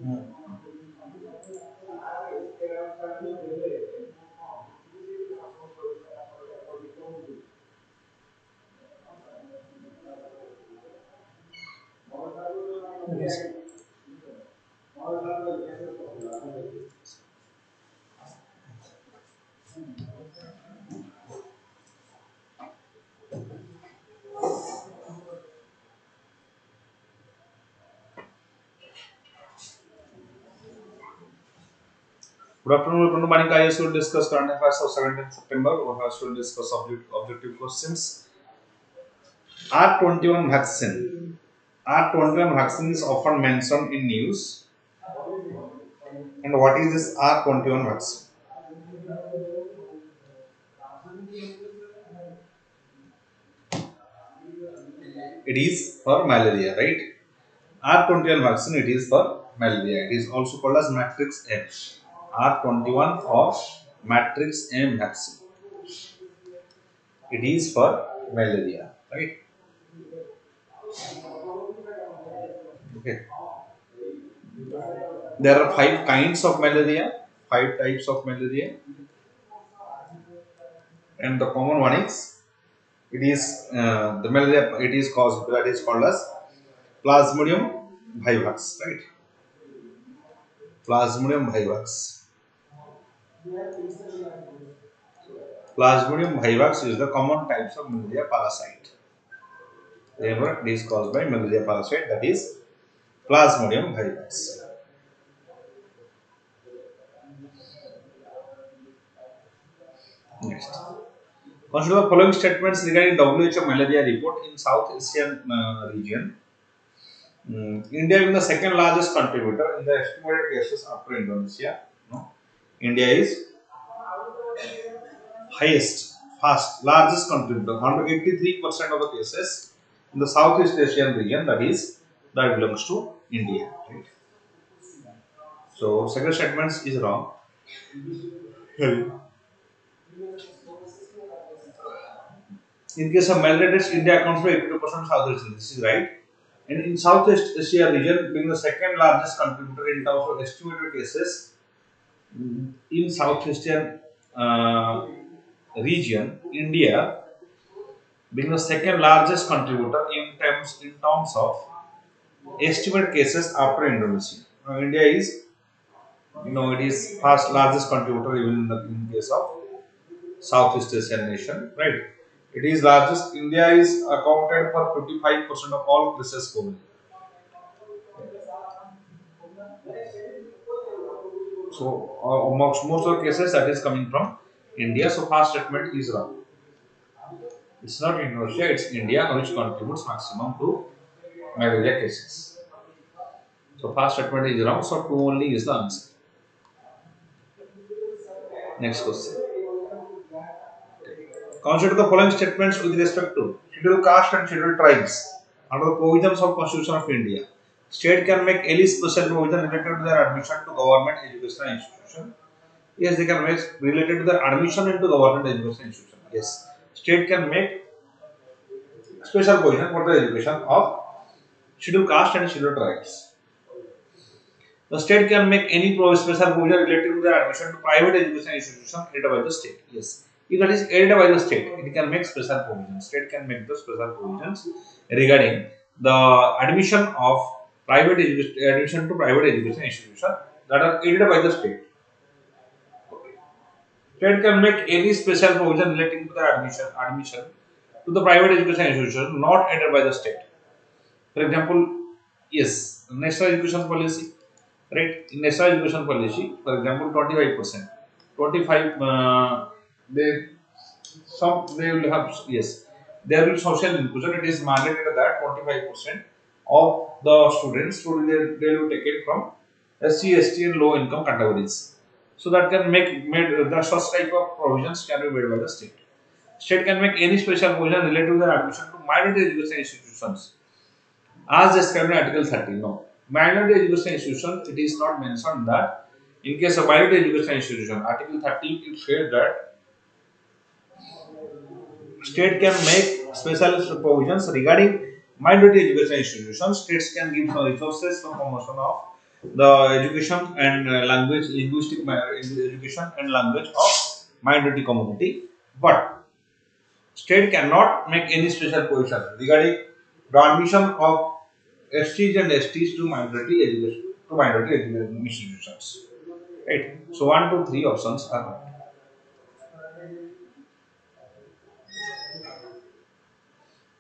Yes. Good afternoon, welcome to VANIK-IAS. We will discuss current affairs of 17th September. We will discuss objective questions. R21 vaccine. R21 vaccine is often mentioned in news. And what is this R21 vaccine? It is for malaria, right? R21 vaccine, it is for malaria. It is also called as matrix M. R21 or matrix M vaccine. It is for malaria, right? Okay. There are 5 kinds of malaria, 5 types of malaria, and the common one is it is the malaria. It is caused that is called as Plasmodium vivax, right? Plasmodium vivax. Plasmodium vivax is the common types of malaria parasite. Remember, it is caused by malaria parasite, that is Plasmodium vivax. Next, consider the following statements regarding WHO malaria report in South Asian region. India being the second largest contributor in the estimated cases after Indonesia. No, India is largest contributor. 83% of the cases in the Southeast Asian region, that belongs to India. Right? So second statement is wrong. In case of malaria deaths, India accounts for 82% of Southeast Asia. This is right. And in Southeast Asia region, being the second largest contributor in terms of estimated cases, in Southeast Asian region, India being the second largest contributor in terms of estimated cases after Indonesia. Now, India is, it is first largest contributor even in case of Southeast Asian nation, right? It is largest. India is accounted for 55% of all cases globally. So, amongst most of the cases that is coming from India. So, first statement is wrong. It's not Indonesia, it's India which contributes maximum to malaria cases. So, first statement is wrong. So, 2 only is the answer. Next question. Consider the following statements with respect to scheduled caste and scheduled tribes under the provisions of Constitution of India. State can make any special provision related to their admission to government educational institution. Yes, they can make related to their admission into government educational institution. Yes, state can make special provision for the education of scheduled caste and scheduled tribes. The state can make any special provision related to their admission to private education institution aided by the state. Yes. If that is aided by the state, it can make special provisions. State can make the special provisions regarding the admission to private education institution that are aided by the state. State can make any special provision relating to the admission to the private education institution not aided by the state. For example, yes, national education policy, right? In national education policy, for example, 25%, 25 they will have, yes, there will be social inclusion. It is mandated that 25% of the students they will take it from SC, ST and low income categories. So that can make the such type of provisions can be made by the state. State can make any special provision related to the admission to minority education institutions as described in Article 30. No, minority education institutions, it is not mentioned that in case of minority education institution, Article 30 it says that state can make special provisions regarding minority education institutions. States can give some resources for promotion of the education and education and language of minority community. But state cannot make any special position regarding the admission of STs and STs to minority education institutions. Right. So 1, 2, 3 options are right.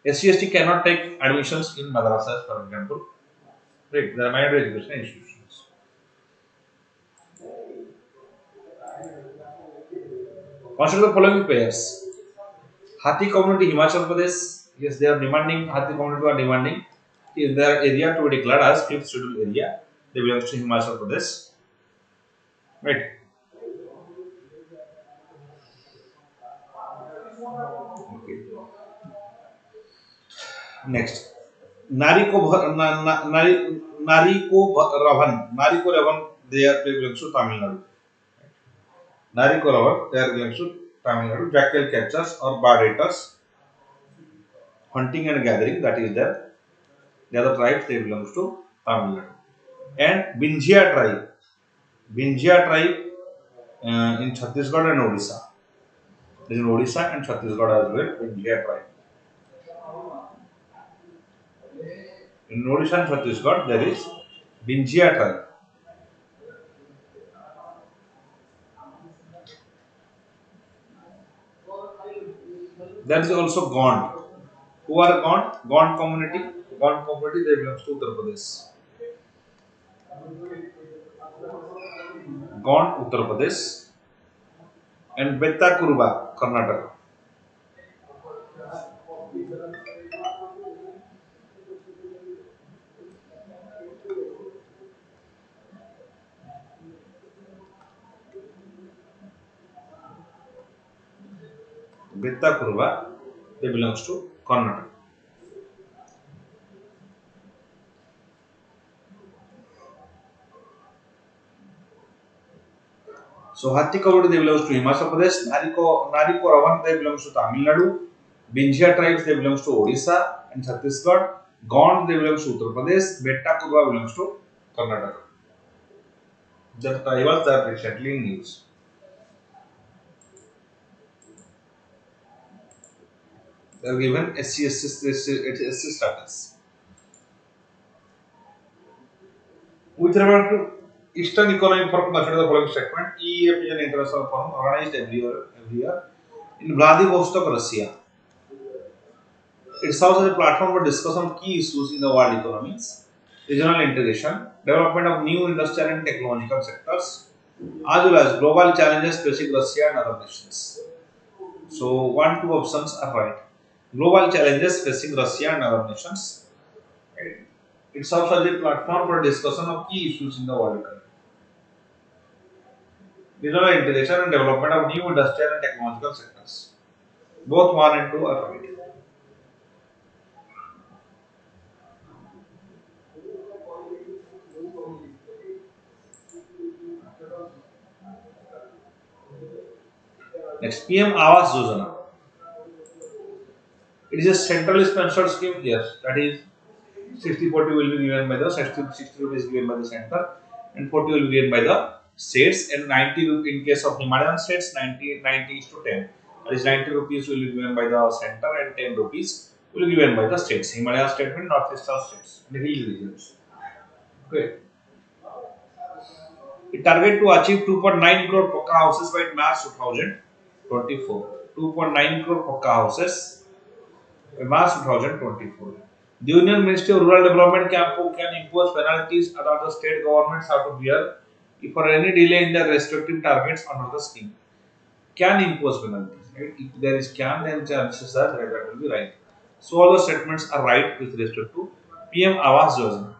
SC/ST cannot take admissions in madrasas, for example. Right. They are minority education institutions. Consider the following pairs. Hathi community Himachal Pradesh. Yes, they are demanding. Hathi community are demanding in their area to be declared as fifth scheduled area. They belong to Himachal Pradesh. Right. Okay. Next. Nariko Ravan, they belong to Tamil Nadu. Nariko Ravan, they belong to Tamil Nadu. Jackal catchers or bird eaters, hunting and gathering, that is there. The other tribes, they belong to Tamil Nadu. And Binjia tribe in Chhattisgarh and Odisha. There is Odisha and Chhattisgarh as well, Binjia tribe. In Odisha and Chhattisgarh, there is Binjia tribe. There is also Gond. Who are Gond? Gond community. Gond community, they belong to Uttar Pradesh. Gond, Uttar Pradesh. And Betta Kurba, Karnataka. Betta Kurba, they belongs to Karnataka. So Hathi community, they belongs to Himachal Pradesh. Nariko Ravan, they belongs to Tamil Nadu. Binjia tribes, they belongs to Odisha and Chhattisgarh. Gond, they belongs to Uttar Pradesh. Betta Kurba belongs to Karnataka. The tribals are recently in news. They are given SC status. With regard to Eastern Economic Forum, consider the following statement. EEF is an international forum organized every year in Vladivostok, Russia. It serves as a platform for discussion of key issues in the world economies, regional integration, development of new industrial and technological sectors, as well as global challenges facing Russia and other nations. So, 1, 2 options are right. Global challenges facing Russia and other nations. It serves as a platform for discussion of key issues in the world economy. Regional integration and development of new industrial and technological sectors. Both 1 and 2 are right. Next, PM Awas Yojana. It is a centrally sponsored scheme. Yes, that is 60-40 will be given by the 60 rupees given by the center and 40 will be given by the states, and 90 in case of Himalayan states 90 is to 10. That is 90 rupees will be given by the center and 10 rupees will be given by the states. Himalayan state means northeastern states and hill regions. Okay. It target to achieve 2.9 crore Pakka houses by March 2024. 2.9 crore Pakka houses by March 2024. The Union Ministry of Rural Development can impose penalties that the state governments have to bear if for any delay in their respective targets under the scheme. Can impose penalties. Right? If there is can, then chances are that will be right. So all the statements are right with respect to PM Awas Yojana.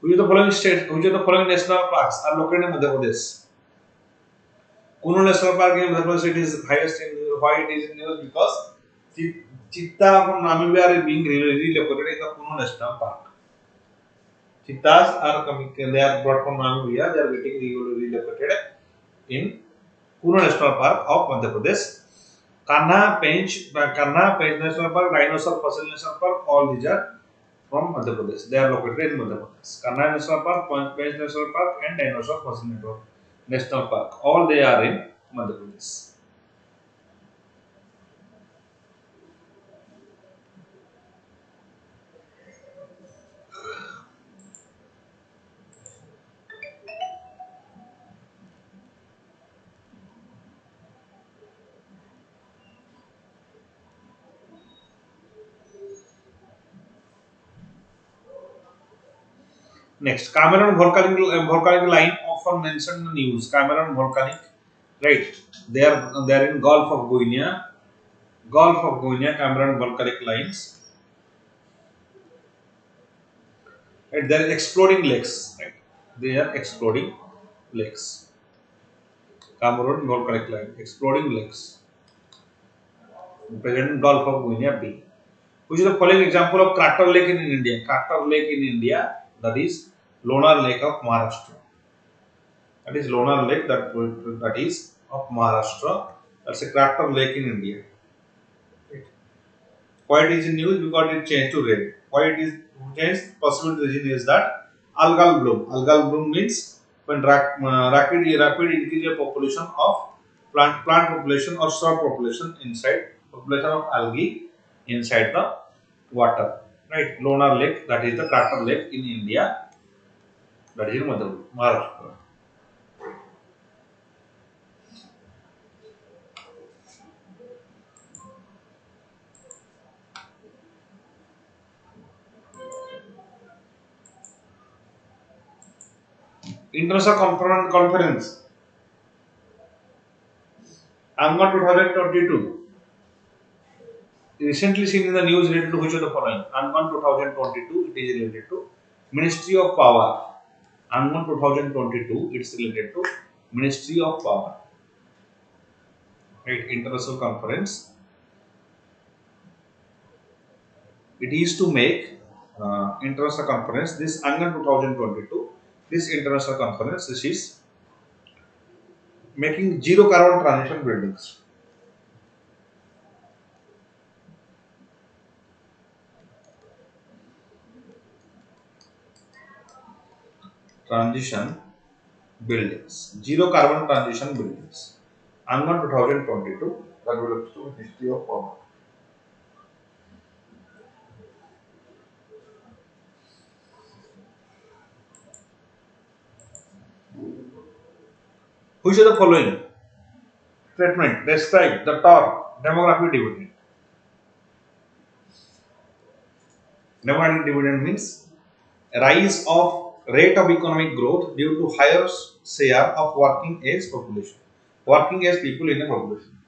Which of the following states, which of the following national parks are located in Madhya Pradesh? Kuno National Park in Madhya Pradesh, it is highest in why it is in news because cheetah from Namibia are being relocated in the Kuno National Park. Cheetahs are coming, they are brought from Namibia, they are getting relocated in Kuno National Park of Madhya Pradesh. Kanha, Pench National Park, Dinosaur Fossil National Park, all these are from Madhya Pradesh. They are located in Madhya Pradesh. Kanha National Park, Pench National Park, and Dinosaur Fossil National Park. All they are in Madhya Pradesh. Next, Cameron volcanic line often mentioned in the news. Cameron volcanic, right? They are in Gulf of Guinea. Gulf of Guinea, Cameron volcanic lines. Right? They are exploding lakes. Right? They are exploding lakes. Cameron volcanic line, exploding lakes. Present in Gulf of Guinea B. Which is the following example of crater lake in India? Crater lake in India, that is Lonar Lake of Maharashtra. That is Lonar Lake, that is of Maharashtra. That's a crater lake in India. Right. Why it is in news? Because it changed to red. Why it is changed? Possible reason is that algal bloom. Algal bloom means when rapid increase of population of plant population or shrub population inside population of algae inside the water. Right. Lonar Lake, that is the crater lake in India. That is in Maharashtra. International conference AMGA 2022 recently seen in the news related to which of the following? AMGA 2022, it is related to Ministry of Power. AMGA 2022, it is related to Ministry of Power. Right, international conference. It is to make international conference. This AMGA 2022, this international conference, this is making zero carbon transition buildings. Transition buildings, zero carbon transition buildings. AMGA 2022, that belongs to Ministry of Power. Which of the following statement describe the term demographic dividend? Demographic dividend means rise of rate of economic growth due to higher share of working age population. Working age people in a population.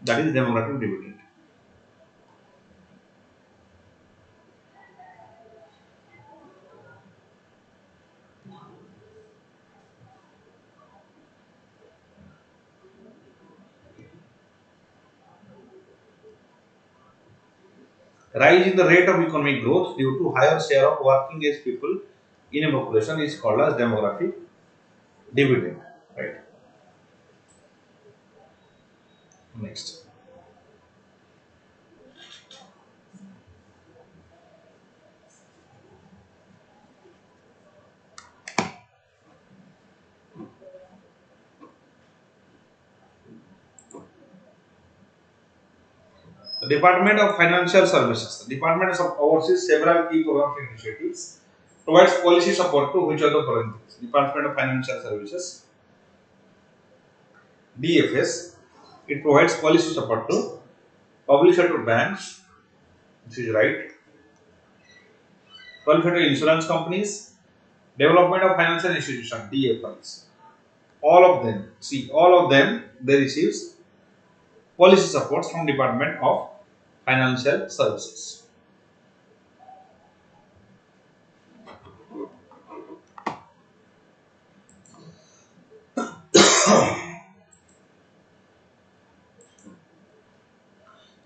That is demographic dividend. Rise in the rate of economic growth due to higher share of working age people in a population is called as demographic dividend. Right. Next. The Department of Financial Services. The Department oversees several key programs and initiatives, provides policy support to which of the following things? Department of Financial Services, DFS, it provides policy support to public sector banks, this is right, public sector insurance companies, development of financial institutions, DFIs. All of them, they receive policy support from Department of Financial Services.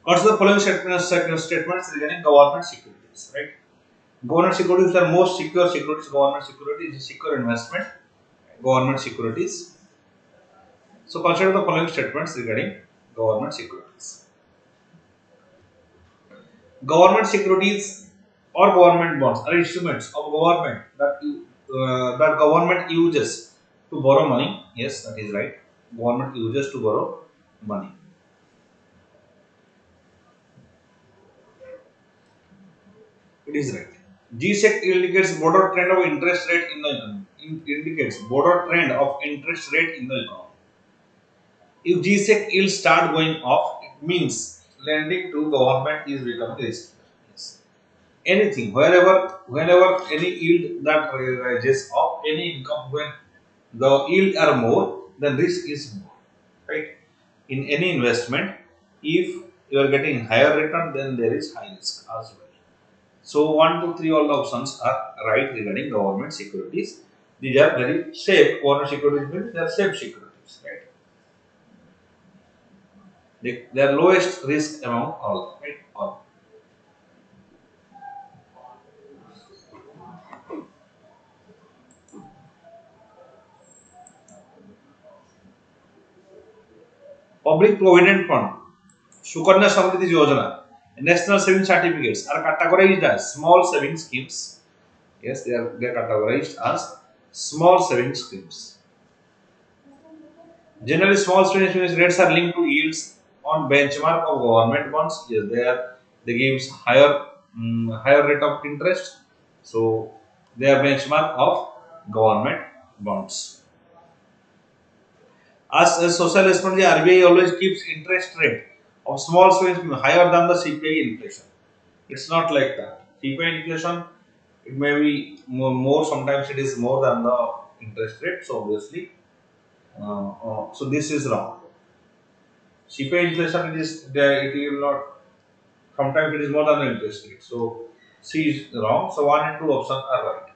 What's the following statements regarding government securities, right? Government securities are most secure securities. Government securities is secure investment. Government securities. So consider the following statements regarding government securities. Government securities or government bonds are instruments of government that government uses to borrow money. Yes, that is right. Government uses to borrow money. It is right. GSEC indicates broader trend of interest rate in the economy. Indicates broader trend of interest rate in the economy. If GSEC yields start going off, it means lending to government is becoming risky. Yes. Anything, whenever any yield that rises of any income, when the yield are more, then risk is more. Right? In any investment, if you are getting higher return, then there is high risk as well. So 1, 2, 3, all the options are right regarding government securities. These are very safe. Government securities means they are safe securities, right? They are lowest risk among all, right? All. Public Provident Fund, Sukanya Samriddhi Yojana, National Savings Certificates are categorized as small saving schemes. Yes, they are categorized as small saving schemes. Generally, small savings rates are linked to yields on benchmark of government bonds. Yes, they gives higher rate of interest. So they are benchmark of government bonds. As a social responsibility, RBI always keeps interest rate of small savings higher than the CPI inflation. It's not like that. CPI inflation, it may be more, sometimes it is more than the interest rate. So obviously, so this is wrong. CPI inflation, it will not, sometimes it is more than the interest rate. So C is wrong. So 1 and 2 options are right.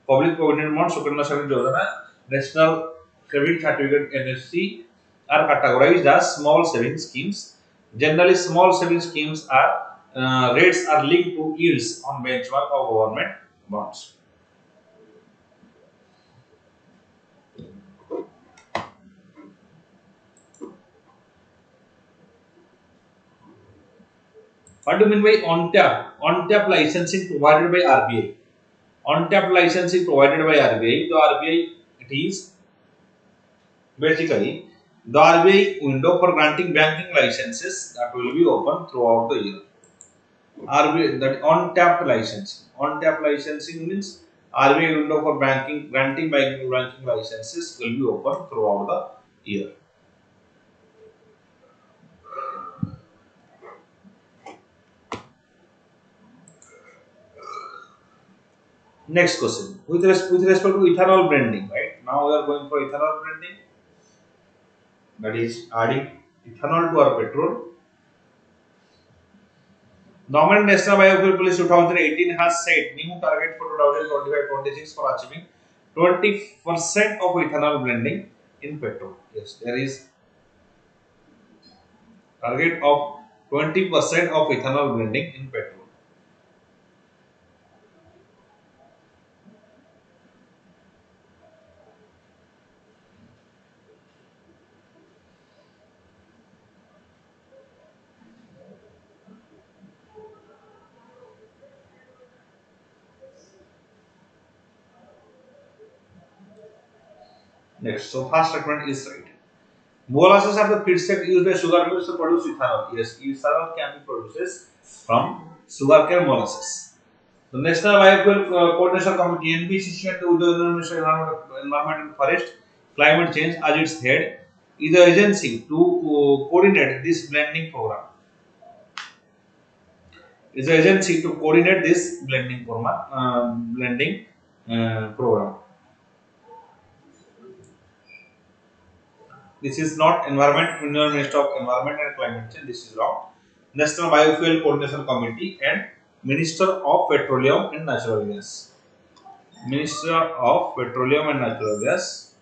Public Provident Fund, Sukanya Samriddhi Yojana, National Savings Certificate NSC are categorized as small saving schemes. Generally, small saving schemes are rates are linked to yields on benchmark of government bonds. What do you mean by on tap? On tap licensing provided by RBI. On tap licensing provided by RBI. The RBI, it is basically the RBI window for granting banking licenses that will be open throughout the year. RBI, that on tap licensing. On tap licensing means RBI window for granting banking licenses will be open throughout the year. Next question. With respect to ethanol blending, right? Now we are going for ethanol blending. That is adding ethanol to our petrol. Government National Biofuel Policy 2018 has set new target for 2025-26 for achieving 20% of ethanol blending in petrol. Yes, there is target of 20% of ethanol blending in petrol. Next, so first statement is right. Molasses are the feedstock used by sugar mills to produce ethanol. Yes, ethanol can be produced from sugarcane molasses. The National Biofuel Coordination Committee (NBCC) and the Udon Ministry of Environment and Forest Climate Change as its head is the agency to coordinate this blending program. Is the agency to coordinate this blending program. This is not Union Ministry of Environment and Climate Change. This is wrong. National Biofuel Coordination Committee and Minister of Petroleum and Natural Gas. Minister of Petroleum and Natural Gas.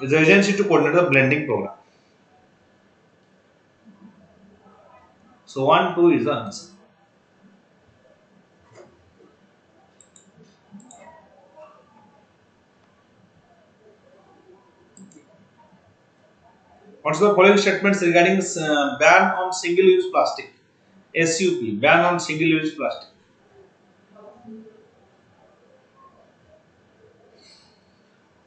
is the agency to coordinate the blending program. So 1, 2 is the answer. What's the following statements regarding ban on single-use plastic? SUP, ban on single-use plastic.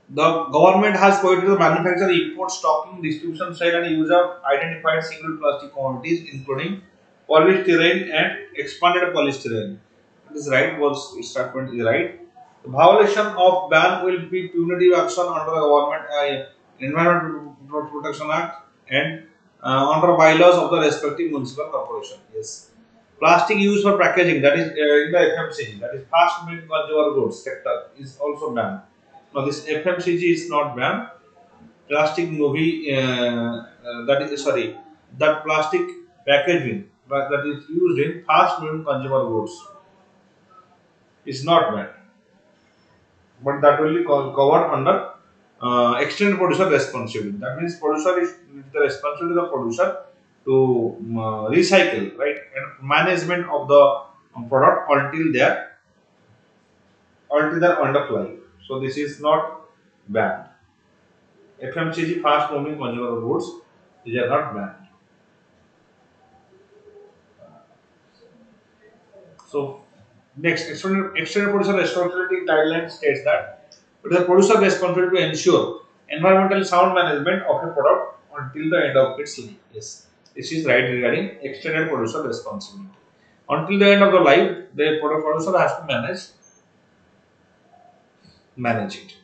The government has prohibited the manufacture, import, stocking, distribution, sale, and use of identified single plastic quantities, including polystyrene and expanded polystyrene. It is right. Was statement is right. The violation of ban will be punitive action under the government Environment Protection Act and under bylaws of the respective municipal corporation. Yes. Plastic used for packaging, that is in the FMCG, that is fast moving consumer goods sector, is also banned. Now this FMCG is not banned. Plastic movie that is sorry, that plastic packaging that is used in fast moving consumer goods is not banned, but that will be covered under extended producer responsibility. That means producer is the responsibility of the producer to recycle, right, and management of the product until their end of life. So this is not banned. FMCG, fast moving consumer goods, these are not banned. So next, extended producer responsibility guideline states that it is a producer responsibility to ensure environmental sound management of a product until the end of its life. Yes, this is right regarding extended producer responsibility. Until the end of the life, the producer has to manage it.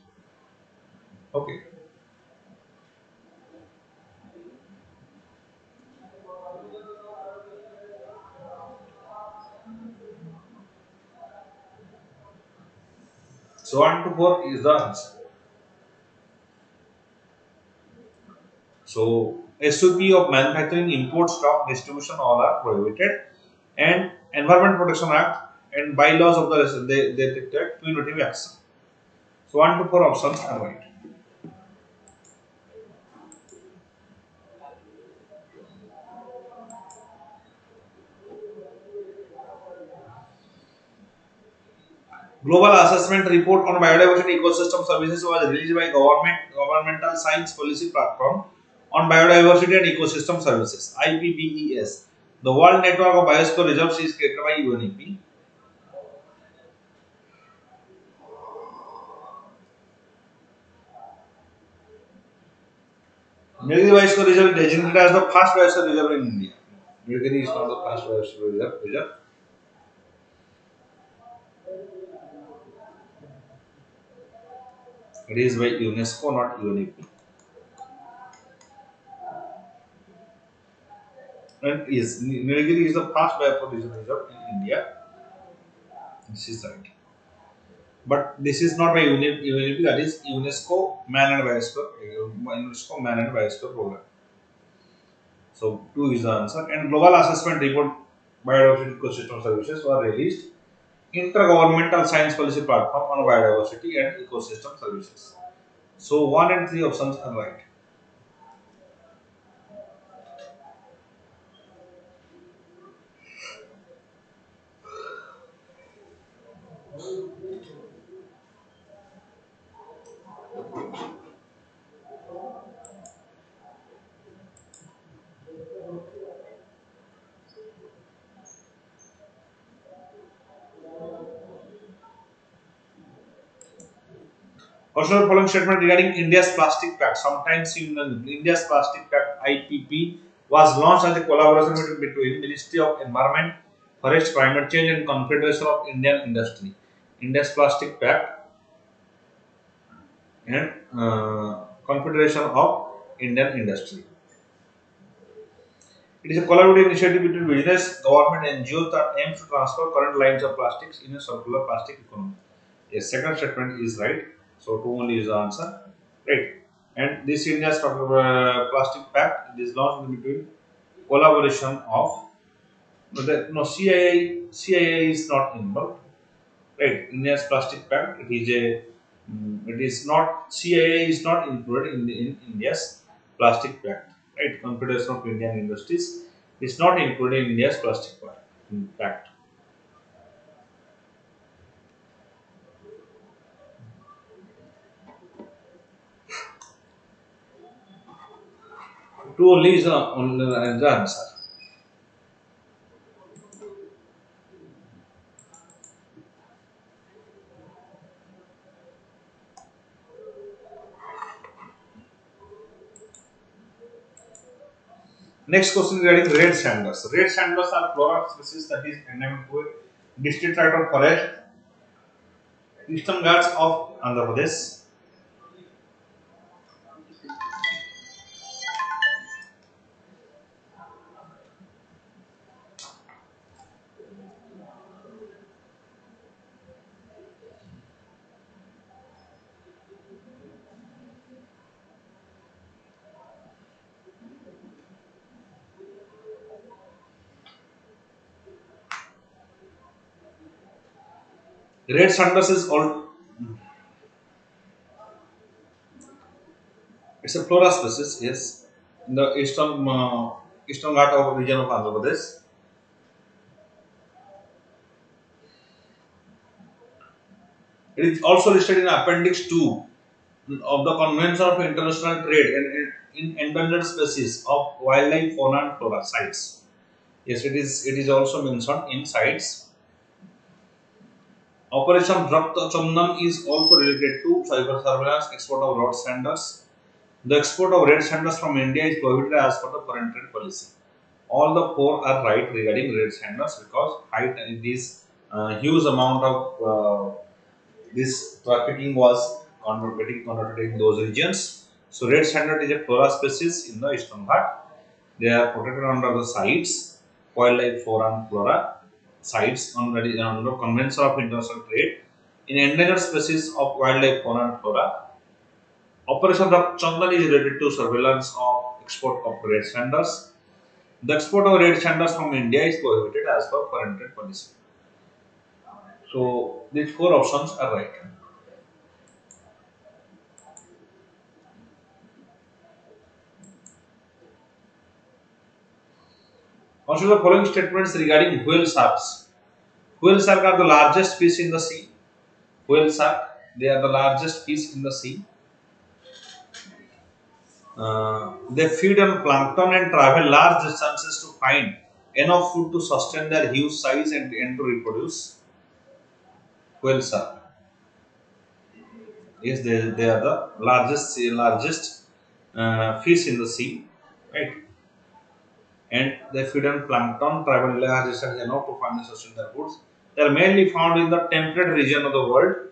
Okay. So 1 to 4 is the answer. So SOP of manufacturing, import, stock, distribution all are prohibited, and Environment Protection Act and bylaws of the they take punitive action. So 1 to 4 options are right. Global Assessment Report on Biodiversity Ecosystem Services was released by Governmental Science Policy Platform on Biodiversity and Ecosystem Services (IPBES). The World Network of Biosphere Reserves is created by UNEP. Nilgiri Biosphere Reserve is designated as the first biosphere reserve in India. Nilgiri is not the first biosphere reserve. It is by UNESCO, not UNEP. And yes, Nilgiri is the first biosphere reserve in India. This is right. But this is not by UNEP, that is UNESCO Man and Biosphere Program. So 2 is the answer. And Global Assessment Report Biodiversity Ecosystem Services were released Intergovernmental Science Policy Platform on Biodiversity and Ecosystem Services. So 1 and 3 options are right. Also, the following statement regarding India's Plastic Pact. Sometimes India's Plastic Pact (IPP) was launched as a collaboration between Ministry of Environment, Forest, Climate Change, and Confederation of Indian Industry. India's Plastic Pact and Confederation of Indian Industry. It is a collaborative initiative between business, government, NGOs that aims to transfer current lines of plastics in a circular plastic economy. Yes, second statement is right. So 2 only is the answer. Right. And this India's Plastic Pact, it is launched in between collaboration of CII is not involved. Right. India's Plastic Pact, it is a It is not, CII is not included in India's plastic pact, right? Confederation of Indian Industries is not included in India's plastic pact. Two only is the answer. Next question regarding red sanders. Red sanders are flora species that is endemic to district of forest, eastern Ghats of Andhra Pradesh. Red sanders is all, it's a flora species, yes, in the eastern Ghat of region of Andhra Pradesh. It is also listed in Appendix 2 of the Convention of International Trade in Endangered Species of Wildlife, Fauna and Flora sites. Yes, it is. It is also mentioned in sites. Operation Rakta Chandan is also related to cyber surveillance, export of red sanders. The export of red sanders from India is prohibited as per the foreign trade policy. All the four are right regarding red sanders because height it is huge amount of this trafficking was getting conducted in those regions. So red sandal is a flora species in the Eastern Ghat. They are protected under the CITES, Wildlife Fauna and Flora CITES under the Convention of International Trade in endangered species of wildlife, fauna and flora. Operation Chandan is related to surveillance of export of red sandals. The export of red sandals from India is prohibited as per foreign trade policy. So these four options are right. Consider the following statements regarding whale sharks. Whale sharks are the largest fish in the sea. Whale shark, they are the largest fish in the sea. They feed on plankton and travel large distances to find enough food to sustain their huge size and to reproduce. Whale shark. Yes, they are the largest fish in the sea, right? And they feed on plankton, travel large distances enough to find and sustain their foods. They are mainly found in the temperate region of the world.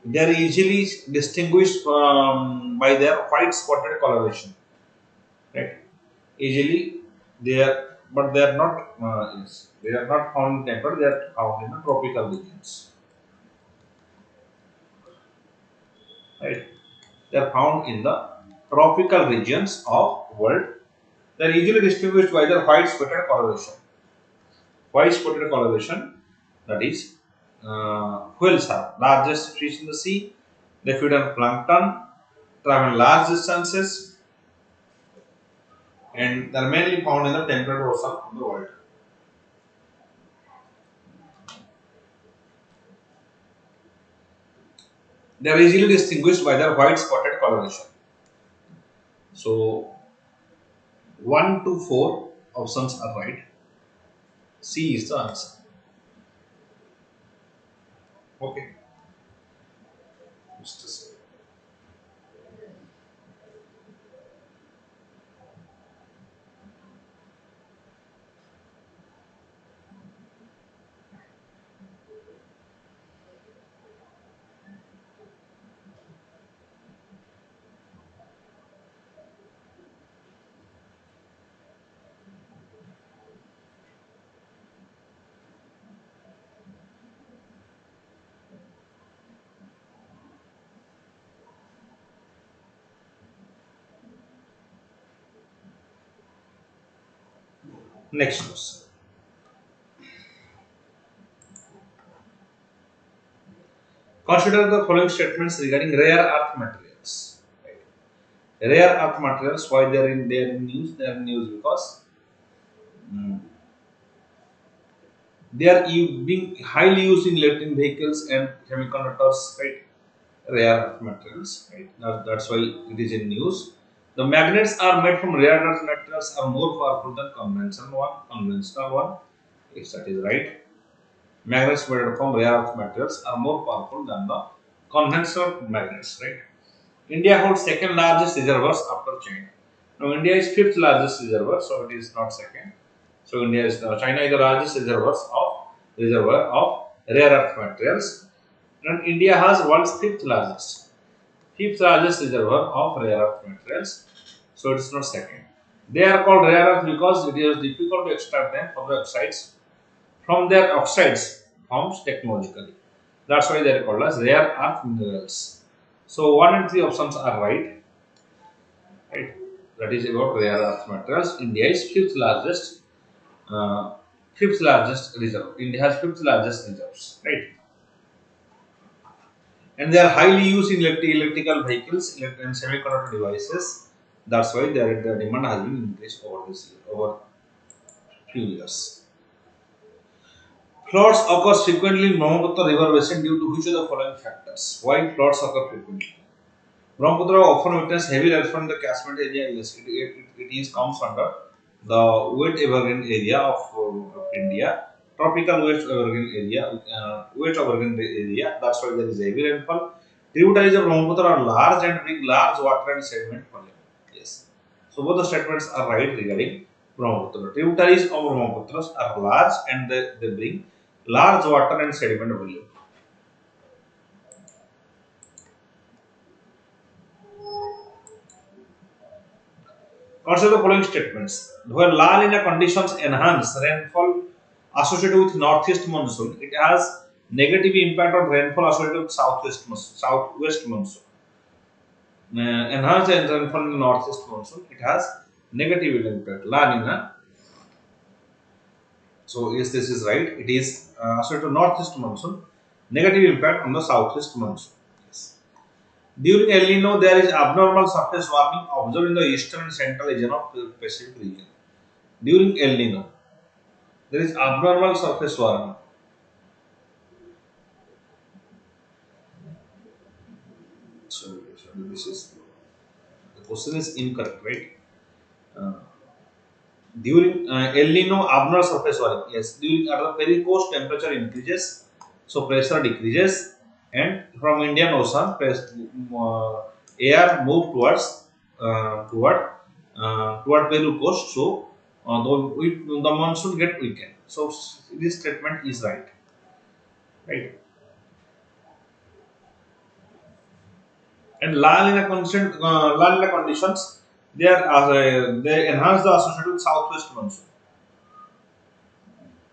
They are easily distinguished by their white spotted coloration. Right? Easily they are, but they are not. They are not found in temperate. They are found in the tropical regions. Right? They are found in the tropical regions of world. They are easily distinguished by their white spotted coloration. White spotted coloration, that is, whales are largest fish in the sea. They feed on plankton, travel large distances, and they are mainly found in the temperate ocean of the world. They are easily distinguished by their white spotted coloration. So 1 to 4 options are right. C is the answer. Okay. Just a second. Next question. Consider the following statements regarding rare earth materials. Right. Rare earth materials, why they are in news? They are in news because they are being highly used in electric vehicles and semiconductors, right? Rare earth materials, right? That's why it is in news. The magnets are made from rare earth materials are more powerful than conventional one. Conventional one, if that is right. Magnets made from rare earth materials are more powerful than the conventional magnets, right? India holds second largest reservoirs after China. Now India is fifth largest reservoir, so it is not second. So India is China is the largest reservoir of rare earth materials, and India has world's fifth largest reservoir of rare earth materials. So it is not second. They are called rare earth because it is difficult to extract them from their oxides forms technologically. That's why they are called as rare earth minerals. So 1 and 3 options are right. Right. That is about rare earth materials. India is fifth largest reserve. India has fifth largest reserves. Right. And they are highly used in electrical vehicles and semiconductor devices. That's why the demand has been increased over few years. Floods occur frequently in Brahmaputra river basin due to which of the following factors? Why floods occur frequently? Brahmaputra often witness heavy rainfall in the catchment area. Yes, it comes under the wet evergreen area of India, tropical wet evergreen area. That's why there is heavy rainfall. Tributaries of Brahmaputra are large and bring large water and sediment volume. Yes, so both the statements are right regarding Brahmaputra. Tributaries of Brahmaputra are large and they bring large water and sediment volume. Consider the following statements. Where La Nina conditions enhance rainfall associated with northeast monsoon, it has negative impact on rainfall associated with southwest monsoon. Enhance rainfall in northeast monsoon, it has negative impact. La Nina. So yes, this is right. It is associated with northeast monsoon, negative impact on the southwest monsoon. Yes. During El Nino, there is abnormal surface warming observed in the eastern and central region of the Pacific region. During El Nino, there is abnormal surface warming. So this is the question is incorrect, right? Uh, during El Nino, abnormal surface warming. Yes, during at the very coast, temperature increases, so pressure decreases, and from Indian Ocean, air move toward Peru coast. So the monsoon get weakened. So this statement is right, right? And La Nina conditions they enhance the associated with southwest monsoon.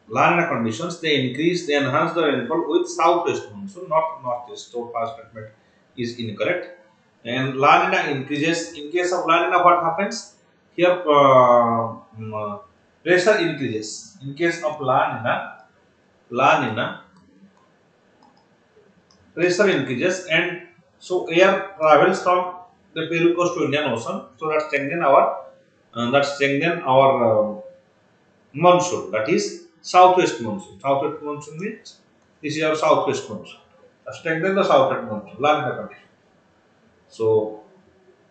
La Nina conditions they enhance the rainfall with southwest monsoon, not northeast. So first statement is incorrect. And La Nina increases. In case of La Nina, what happens? Here pressure increases. In case of La Nina pressure increases, and so air travels from the Peru coast to Indian Ocean. So strengthen our monsoon. That is southwest monsoon. Southwest monsoon means this is our southwest monsoon. Strengthen the southwest monsoon. La Nina condition. So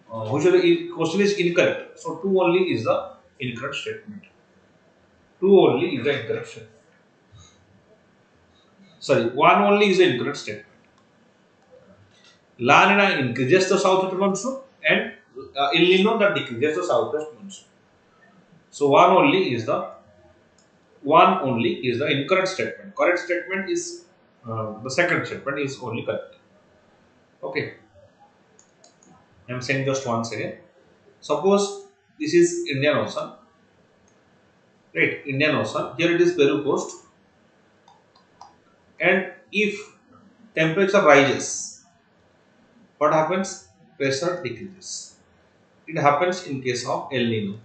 which of the question is incorrect. So two only is the incorrect statement. Two only is the incorrect statement. Sorry, one only is the incorrect statement. La Nina increases the southwest monsoon and El Nino that decreases the southwest monsoon. So one only is the incorrect statement. Correct statement is the second statement is only correct. Okay. I am saying just once again. Suppose this is Indian Ocean, right? Indian Ocean. Here it is Peru coast, and if temperature rises, what happens? Pressure decreases. It happens in case of El Nino.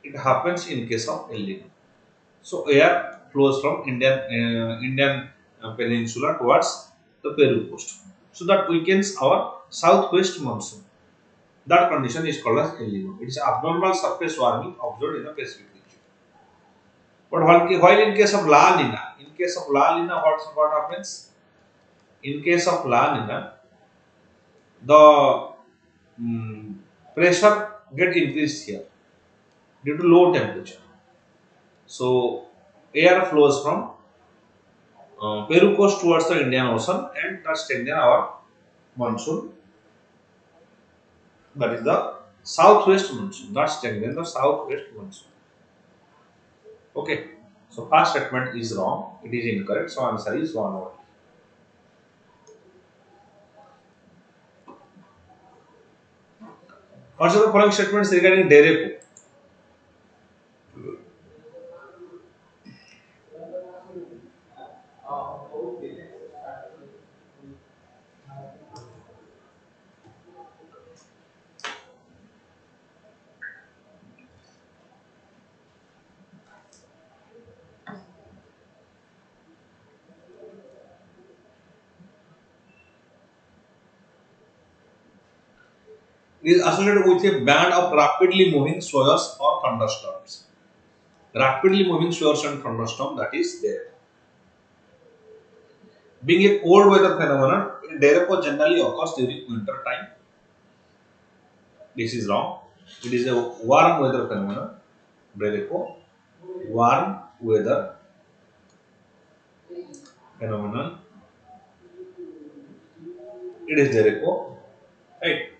It happens in case of El Nino. So air flows from Indian peninsula towards the Peru coast. So that weakens our southwest monsoon. That condition is called as El Nino. It is abnormal surface warming observed in the Pacific region. But while in case of La Nina, what happens? In case of La Nina, the pressure get increased here due to low temperature. So air flows from Peru coast towards the Indian Ocean and that strengthens our monsoon. That is the southwest monsoon. That strengthens the southwest monsoon. Okay. So first statement is wrong. It is incorrect. So answer is 1 only. What are the following statements regarding Dereco? It is associated with a band of rapidly moving showers or thunderstorms. Rapidly moving showers and thunderstorm, that is there. Being a cold weather phenomenon, Dereco generally occurs during winter time. This is wrong. It is a warm weather phenomenon. Dereco, warm weather phenomenon. It is Dereco, right?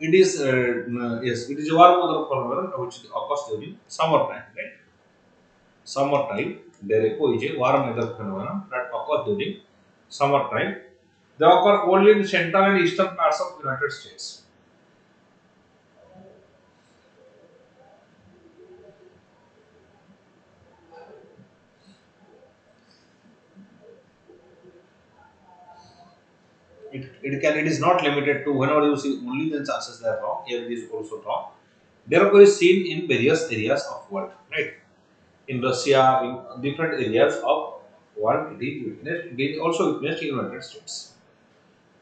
It is yes, it is a warm weather phenomenon which occurs during summer time, right? Summer time, Dereco is a warm weather phenomenon that occurs during summer time. They occur only in central and eastern parts of United States. It is not limited to whenever you see only then chances they are wrong. Here it is also wrong. Dereco is seen in various areas of world, right? In Russia, in different areas of world, it is witnessed. It is also witnessed in United States.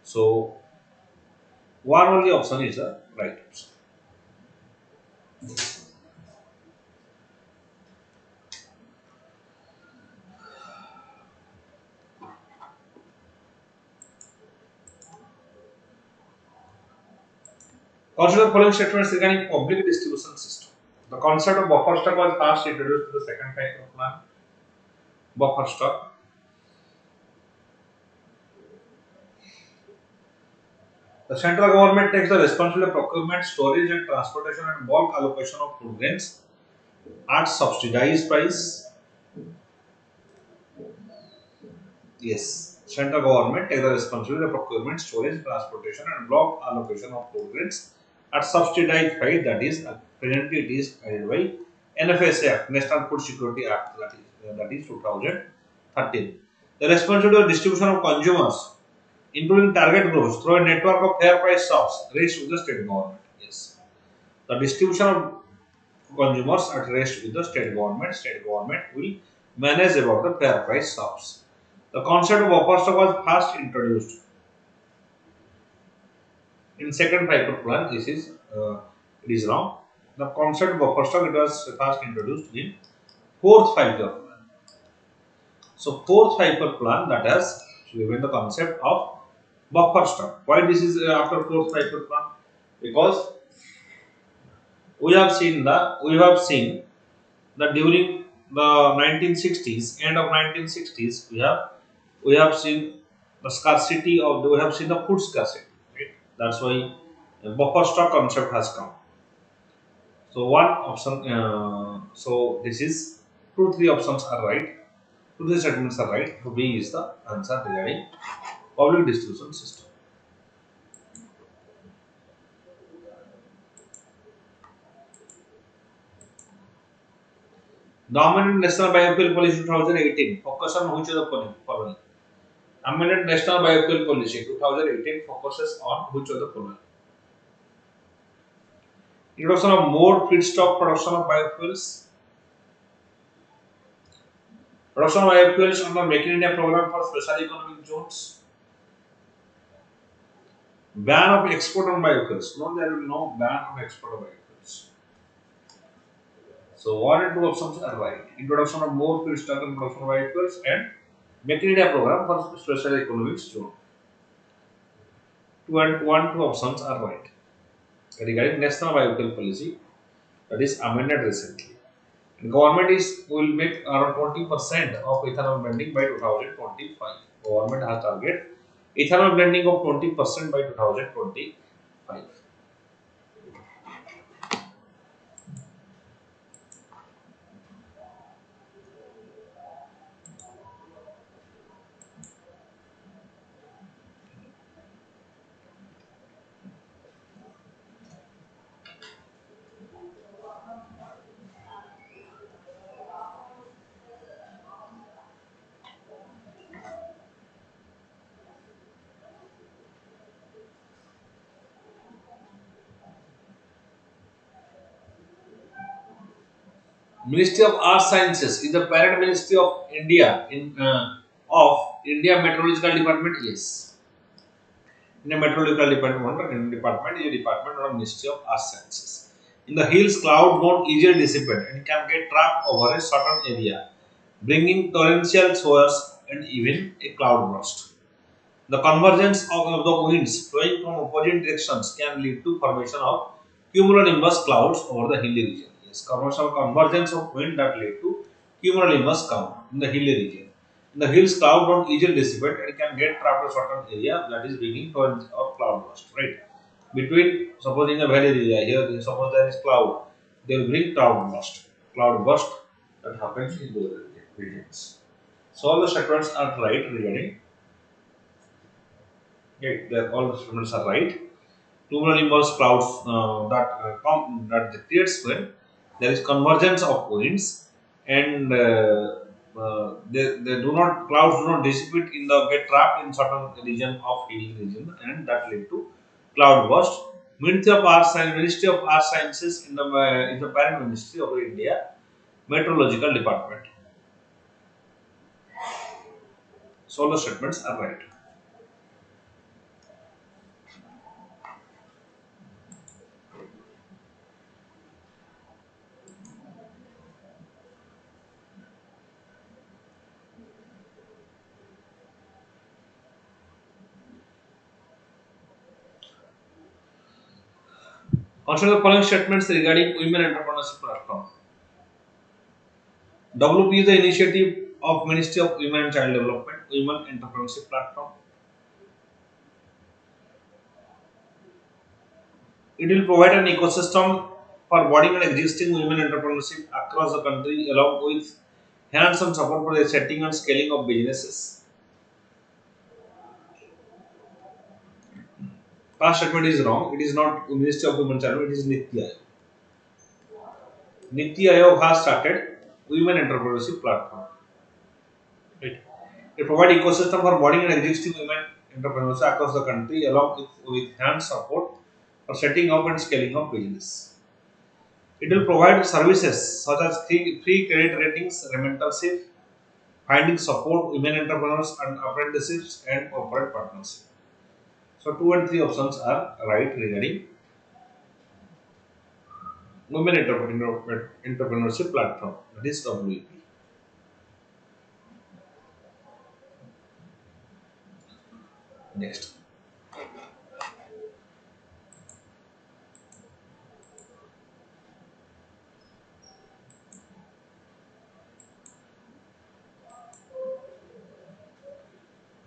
So one only option is the right option. Consider following statements regarding public distribution system. The concept of buffer stock was first introduced to the second type of plan. Buffer stock. The central government takes the responsibility of procurement, storage and transportation and bulk allocation of food grains at subsidized price. Yes, central government takes the responsibility of procurement, storage, transportation and bulk allocation of food grains at subsidized price. That is, presently it is added by NFSA Act, National Food Security Act, that is 2013. The responsibility of distribution of consumers, including target groups, through a network of fair price shops, rests with the state government. Yes, the distribution of consumers at rest with the state government. State government will manage about the fair price shops. The concept of buffer stock was first introduced in second five-year plan. This is it is wrong. The concept of buffer stock, it was first introduced in fourth five-year plan. So fourth five-year plan that has given the concept of buffer stock. Why this is after fourth five-year plan? Because we have seen that during the 1960s, end of 1960s, we have seen the scarcity of we have seen the food scarcity. Right? That's why the buffer stock concept has come. So one option. So this is two, three options are right. Two, three statements are right. So B is the answer regarding public distribution system. The amended National Biofuel Policy 2018 focus on which of the following? Amended National Biofuel Policy 2018 focuses on which of the following? Introduction of more feedstock production of biofuels. Production of biofuels under Make in India program for special economic zones. Ban of export on biofuels. No, there will be no ban on export of biofuels. So one and two options are right. Introduction of more feedstock and production of biofuels and Make in India program for special economic zone. Two options are right. Regarding national biofuel policy, that is amended recently. And government will make around 20% of ethanol blending by 2025. Government has target ethanol blending of 20% by 2025. Ministry of Arts Sciences is the parent ministry of India of India Meteorological Department. Yes, India Meteorological Department is a department of Ministry of Arts Sciences. In the hills, cloud don't easily dissipate and can get trapped over a certain area, bringing torrential showers and even a cloud burst. The convergence of the winds flowing from opposite directions can lead to formation of cumulonimbus clouds over the hilly region. Yes, convergence of wind that lead to cumulonimbus cloud in the hilly region. In the hills, cloud don't easily dissipate and can get trapped in a certain area that is bringing torrents or cloud burst. Right between suppose in a valley area here, suppose there is cloud, they will bring cloud burst. Cloud burst that happens in those regions. So all the statements are right regarding. Okay, all the statements are right. Cumulonimbus clouds that creates when there is convergence of winds and they do not clouds do not dissipate in the get trapped in certain region of hilly region and that lead to cloud burst. Ministry of Arts Sciences in the parent ministry of India Meteorological Department. So all the statements are right. Consider the following statements regarding women entrepreneurship platform. WP is the initiative of Ministry of Women and Child Development, Women Entrepreneurship Platform. It will provide an ecosystem for budding and existing women entrepreneurship across the country along with hands-on support for the setting and scaling of businesses. Past statement is wrong. It is not Ministry of Women and Child, it is Niti Aayog. Niti Aayog has started Women Entrepreneurship Platform. Right. It provides ecosystem for budding and existing women entrepreneurs across the country along with hands support for setting up and scaling of business. It will provide services such as free credit ratings, rementorship, finding support, women entrepreneurs and apprenticeships, and corporate partnership. So, two and three options are right regarding women entrepreneurship platform. That is WEP. Next,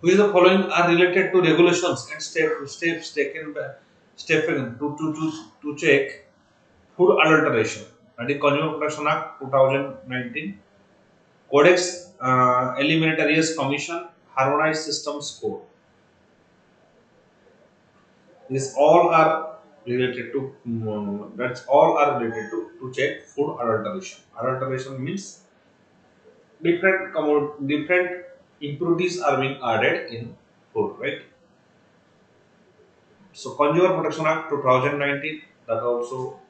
which the following are related to regulations and steps taken by to check food adulteration. That is Consumer Protection Act 2019, Codex Alimentarius Commission, Harmonized Systems Code. These all are related to that's all are related to check food adulteration. Adulteration means different impurities are being added in food, right? So Consumer Protection Act 2019 that also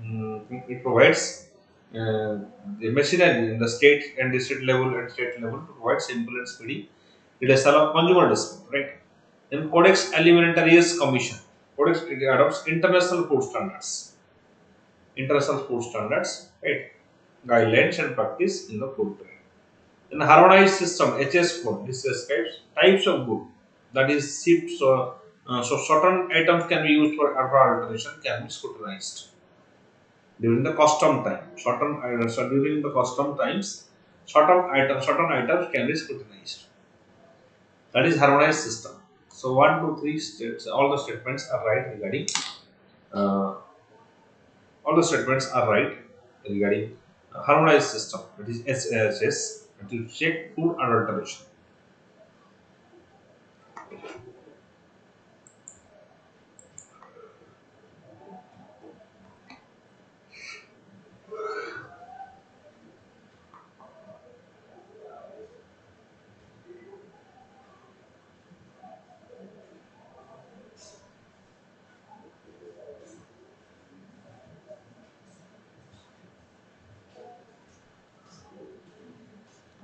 it provides the machinery in the state and district level and state level to provide simple and speedy redressal of consumer dispute, right? Then Codex Alimentarius Commission. It adopts international food standards. International food standards, right? Guidelines and practice in the food trade. In harmonized system, HS code, this describes types of good that is shipped. So certain items can be used for alteration, can be scrutinized during the custom time. So during the custom times, certain items can be scrutinized. That is harmonized system. So 1, 2, 3 states, all the statements are right regarding uh, all the statements are right regarding harmonized system. That is SHS. It will check food adulteration.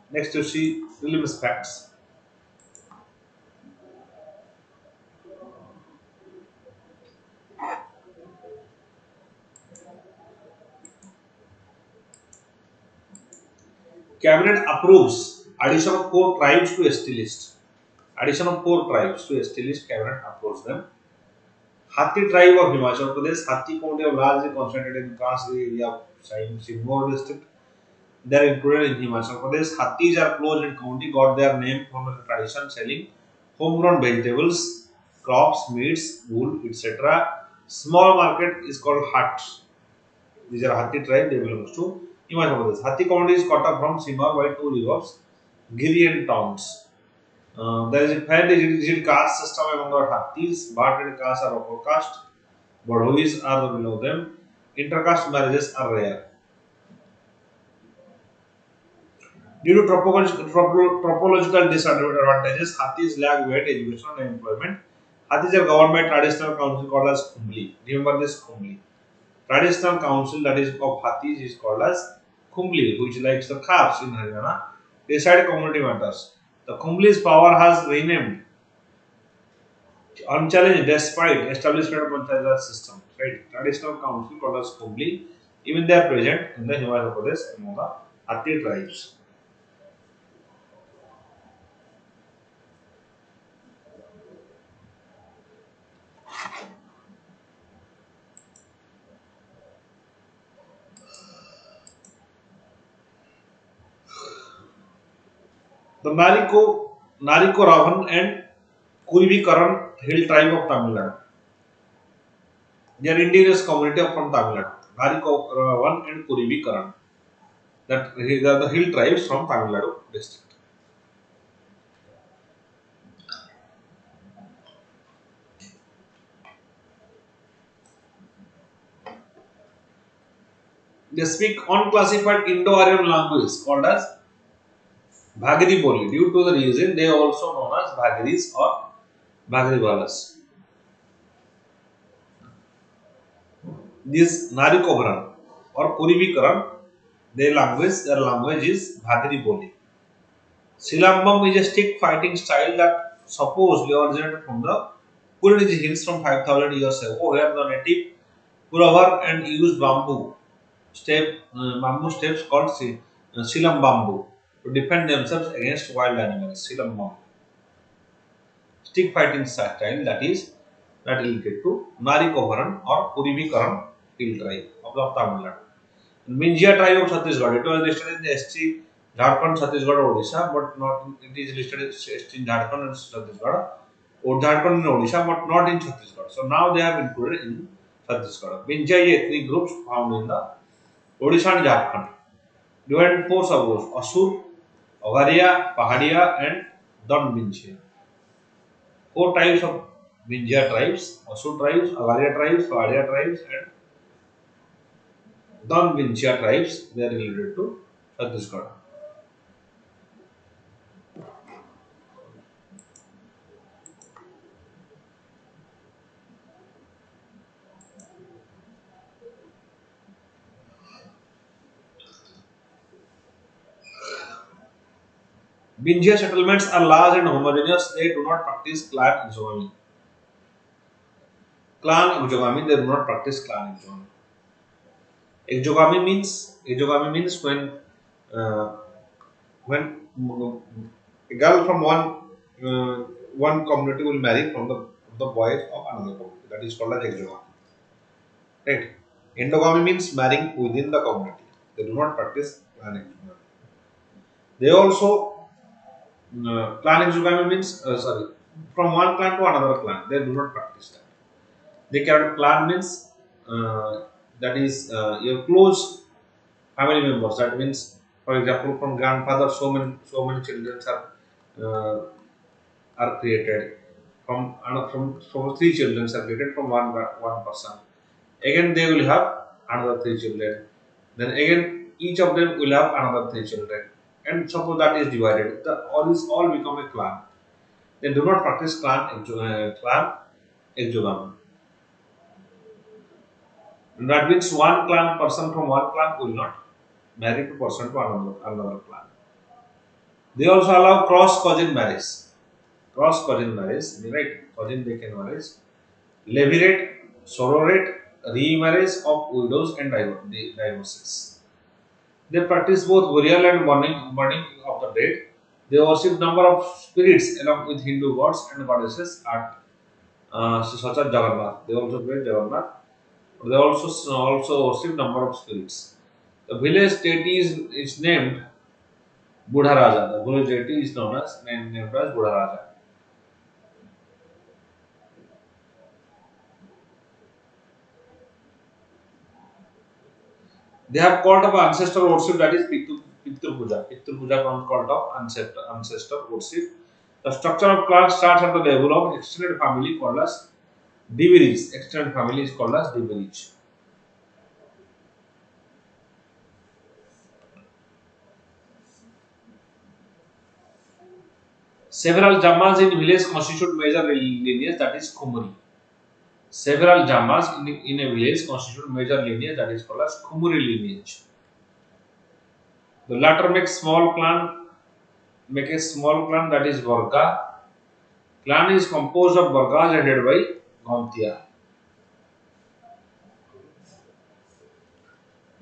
Next you see prelims facts. Cabinet approves addition of 4 tribes to ST list. Addition of 4 tribes to ST list, cabinet approves them. Hathi tribe of Himachal Pradesh, Hathi county of largely concentrated in Kashmir area of Shimoga district. They are included in Himachal Pradesh. Hathis are close in county, got their name from the tradition selling homegrown vegetables, crops, meats, wool, etc. Small market is called Hatt. These are Hathi tribe, they belong to Himachal Pradesh. Hathi county is cut off from Simar by 2 rivers, Giri and towns. There is a fairly rigid caste system among the Hathis. Bhatted castes are upper caste, Badhois are below them. Intercaste marriages are rare. Due to topological disadvantages, Hathis lack weight, education, and employment. Hathis are governed by traditional council called as Kumbli. Remember this Kumbli. Traditional council that is of Hathis is called as Kumbli, which likes the Khars in Haryana, decide community matters. The Kumbli's power has renamed unchallenged despite establishment of Panchayat system. Right? Traditional council called as Kumbli, even they are present in the Himachal Pradesh among the Hathi tribes. The Nariko Ravan and Kurvi Karan hill tribe of Tamil Nadu. They are indigenous community from Tamil Nadu. Nariko Ravan and Kurvi Karan. That they are the hill tribes from Tamil Nadu district. They speak unclassified Indo-Aryan language called as Bhagiri Boli. Due to the reason they are also known as Bhagiris or Bhagriwalas. This Narikovaran or Kurivikaran, their language is Bhagiri Boli. Silambam is a stick fighting style that supposedly originated from the Puriniji hills from 5000 years ago, where the native Puravar and used bamboo steps called Silam bamboo to defend themselves against wild animals. Silam bamboo. Stick fighting style that is not related to Narikovaran or Kurivikaran hill tribe of the Tamil Nadu. Minjia tribe of Chhattisgarh. It was listed in the ST Jharkhand, Chhattisgarh, Odisha, but not it is listed as ST Jharkhand and Chhattisgarh, or Jharkhand and Odisha, but not in Chhattisgarh. So now they have included in Chhattisgarh. Minjia ethnic groups found in the Odisha and Jharkhand. Divided in 4 subgroups: Asur, Avaria, Pahadia, and Dan Minjia. 4 types of Minjia tribes: Asur tribes, Avaria tribes, Pahadia tribes, and Dan Minjia tribes. They are related to Chhattisgarh. Binjia settlements are large and homogeneous. They do not practice clan isogamy. Clan exogamy, they do not practice clan exogamy. Exogamy means uh, when a girl from uh, one community will marry from the boys of another community. That is called as exogamy. Right? Endogamy means marrying within the community. They do not practice clan exogamy. They also clan exogamy means from one clan to another clan. They do not practice that. They carry clan means that is your close family members. That means, for example, from grandfather, so many children uh, are created. From three children are created from one person. Again, they will have another three children. Then again, each of them will have another three children. And suppose that is divided, all this all become a clan. They do not practice clan exogamy. That means one clan person from one clan will not marry to person to another clan. They also allow cross cousin marriage. Cross cousin marriage, right? Cousin they can marry. Levirate, sororate, remarriage of widows and divorces. They practice both burial and burning of the dead. They worship number of spirits along with Hindu gods and goddesses at such as Jagannath. They also pray Jagannath. They also worship number of spirits. The village deity is named Budharaja. The village deity is named as Budharaja. They have cult of ancestor worship, that is Pitru Puja. Pitru Puja comes cult of ancestor worship. The structure of class starts at the level of extended family called as divities. Extended family is called as divities. Several Jammas in village constitute major lineage, that is Khumuri. Several Jammas in a village constitute major lineage, that is called as Khumuri lineage. The latter make a small clan, that is Varga. Clan is composed of Vargas headed by Gauntia.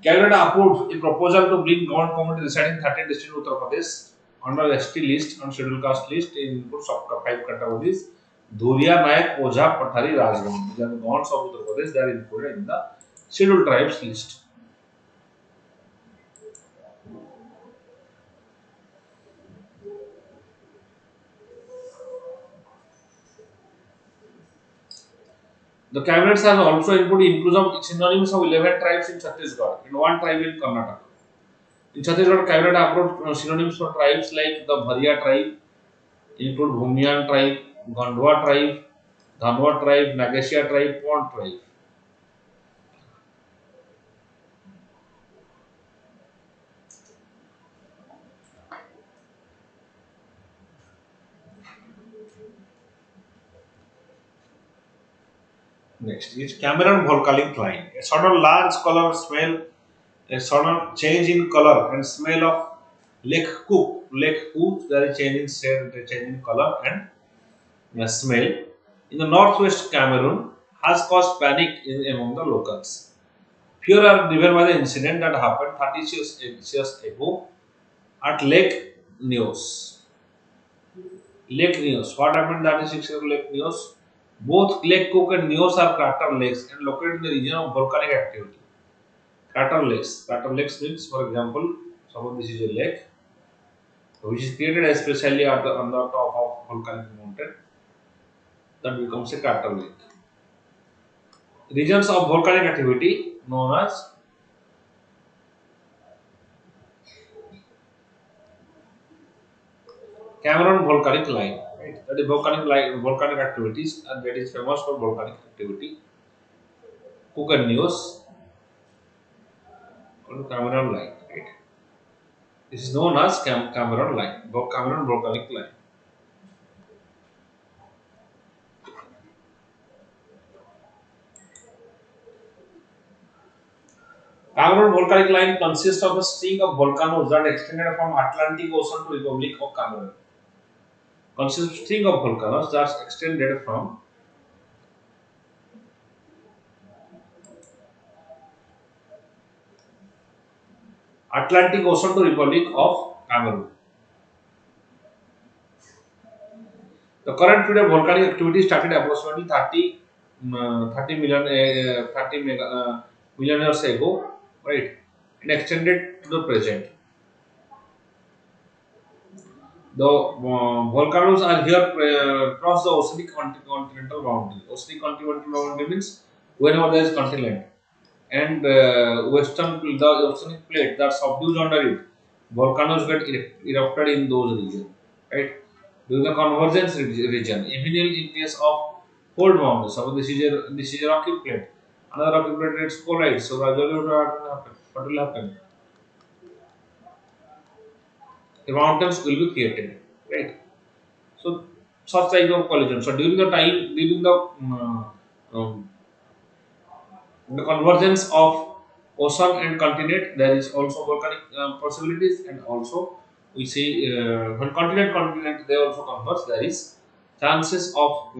Cabinet approved a proposal to bring government community residing in 13 districts in Uttar Pradesh under ST list and scheduled caste list in inputs of 5 categories. Dhuria, Nayak, Ojha, Pathari, Rajgond. These are the governments of Uttar Pradesh. They are included in the scheduled tribes list. The cabinet has also included inclusion of synonyms of 11 tribes in Chhattisgarh and 1 tribe in Karnataka. In Chhattisgarh, cabinet approved synonyms for tribes like the Bharia tribe, include Bhumian tribe, Gandhwa tribe, Dhanwa tribe, Nagasia tribe, Pond tribe. Next is Cameron volcanic line. A sort of large color smell, a sort of change in color and smell of Lake Cook. Lake Cook, there is change in shade, change in color and smell. In the northwest Cameroon has caused panic among the locals. Fear are driven by the incident that happened 36 years ago at Lake Neos. Lake Neos. What happened 36 years ago Lake Neos? Both Lake Cook and Neos are crater lakes and located in the region of volcanic activity. Crater lakes. Crater lakes means, for example, suppose this is a lake which is created especially on the top of volcanic mountain. That becomes a crater lake. Regions of volcanic activity known as Cameron volcanic line. Right? That is volcanic activities, and that is famous for volcanic activity. Cook and Neos called Cameron line. Right? This is known as Cameron line, Cameron volcanic line. Cameron volcanic line consists of a string of volcanoes that extended from Atlantic Ocean to Republic of Cameroon. Consists of string of volcanoes that extended from Atlantic Ocean to Republic of Cameroon. The current period of volcanic activity started approximately 30 million 30 million years ago, right, and extended to the present. The volcanoes are here across the oceanic continental boundary. Oceanic continental boundary means whenever there is continent and the oceanic plate that subdues under it, volcanoes get erupted in those regions, right? During the convergence region, even in case of cold mountains, so this is a rocky plate. Another rocky plate gets collide. So gradually what will happen? What will happen? The mountains will be created, right? So such type of collision. So during the convergence of ocean and continent, there is also volcanic possibilities, and also we see when continent they also converge. There is chances of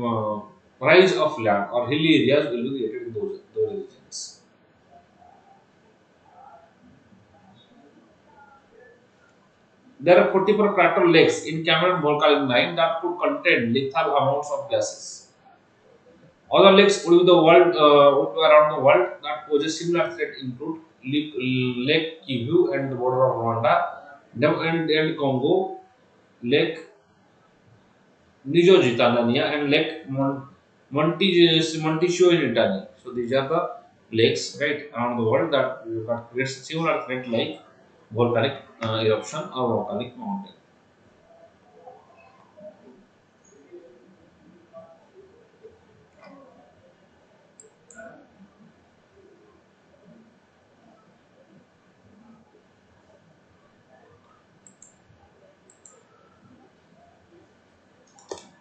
rise of land or hilly areas will be created in those regions. There are 44 crater lakes in Cameroon volcanic line that could contain lethal amounts of gases. Other lakes would be around the world that pose a similar threat include Lake Kivu and the border of Rwanda, and Congo, Lake Nijoji, Tanzania, and Lake Montijo in Italy. So these are the lakes right around the world that creates a similar threat like volcanic eruption or volcanic mountain.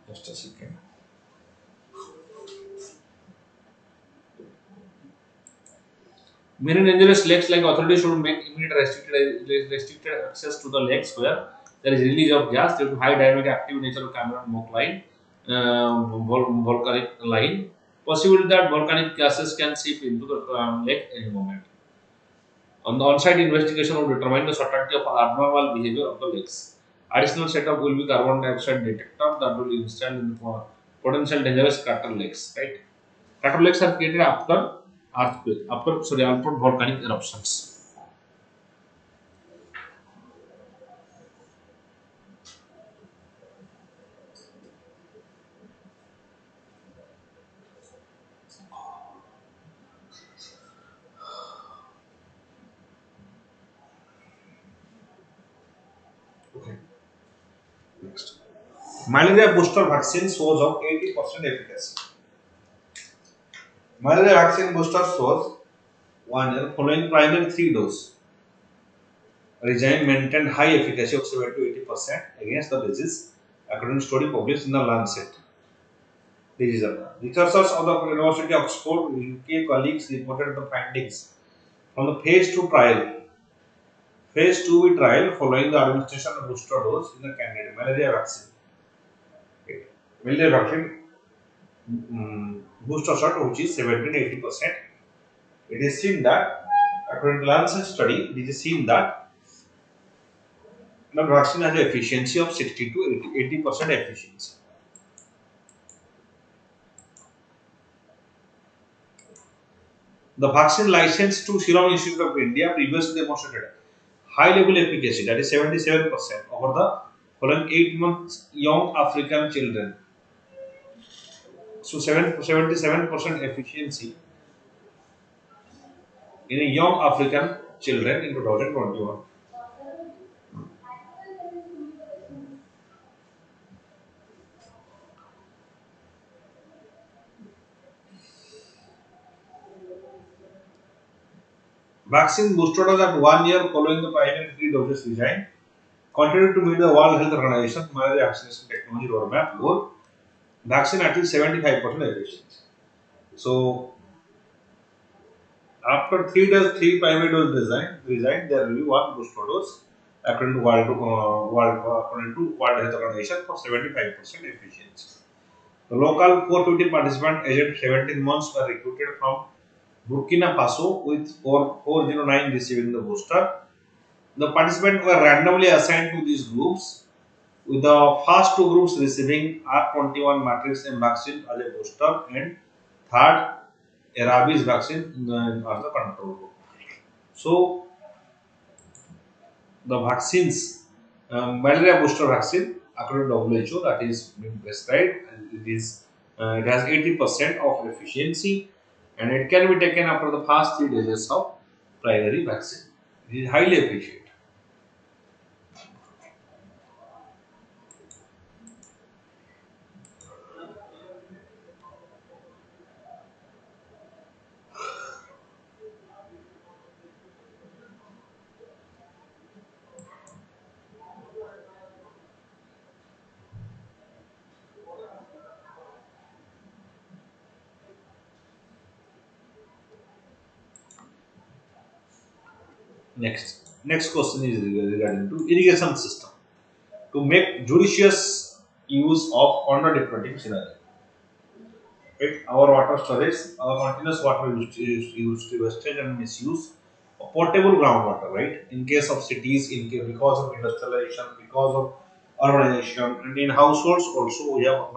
Just a second. Many dangerous lakes like authorities should make immediate restricted access to the lakes where there is release of gas due to high dynamic active nature of Cameron Mock line, volcanic line. Possible that volcanic gases can seep into the lake any moment. On the on-site investigation will determine the certainty of abnormal behavior of the lakes. Additional setup will be carbon dioxide detector that will be installed in the potential dangerous crater lakes. Right, crater lakes are created after volcanic eruptions. Okay. Next. Malaria booster vaccine shows of 80% efficacy. Malaria vaccine booster shows 1 year following primary 3 dose. Regime maintained high efficacy of 70 to 80% against the disease, according to study published in the Lancet. Researchers of the University of Oxford UK colleagues reported the findings from the phase 2 trial. Phase 2 trial following the administration of booster dose in the candidate malaria vaccine. Okay. Malaria vaccine booster shot which is 70 to 80%. It is seen that according to Lancet study, it is seen that the vaccine has an efficiency of 60 to 80% efficiency. The vaccine licensed to Serum Institute of India previously demonstrated high level efficacy, that is 77%, over the following 8 months young African children. So 77% efficiency in a young African children in 2021. Vaccine booster dose at 1 year following the primary 3 doses design continued to meet the World Health Organization malaria vaccination technology roadmap goal. Vaccine at least 75% efficiency. So after 3 primary dose design, there will be 1 booster dose according to World Health Organization for 75% efficiency. The local 450 participants aged 17 months were recruited from Burkina Faso with 409 receiving the booster. The participants were randomly assigned to these groups, with the first two groups receiving R21 matrix M vaccine as a booster and third a rabies vaccine as the control group. So the vaccines, malaria booster vaccine, according to WHO, that is being prescribed. It has 80% of efficiency, and it can be taken after the first 3 doses of primary vaccine. It is highly efficient. Next question is regarding to irrigation system to make judicious use of under depleting scenario. Right? Our water storage, our continuous water used to wastage and misuse of potable groundwater, right? In case of cities, because of industrialization, because of urbanization, and in households also we have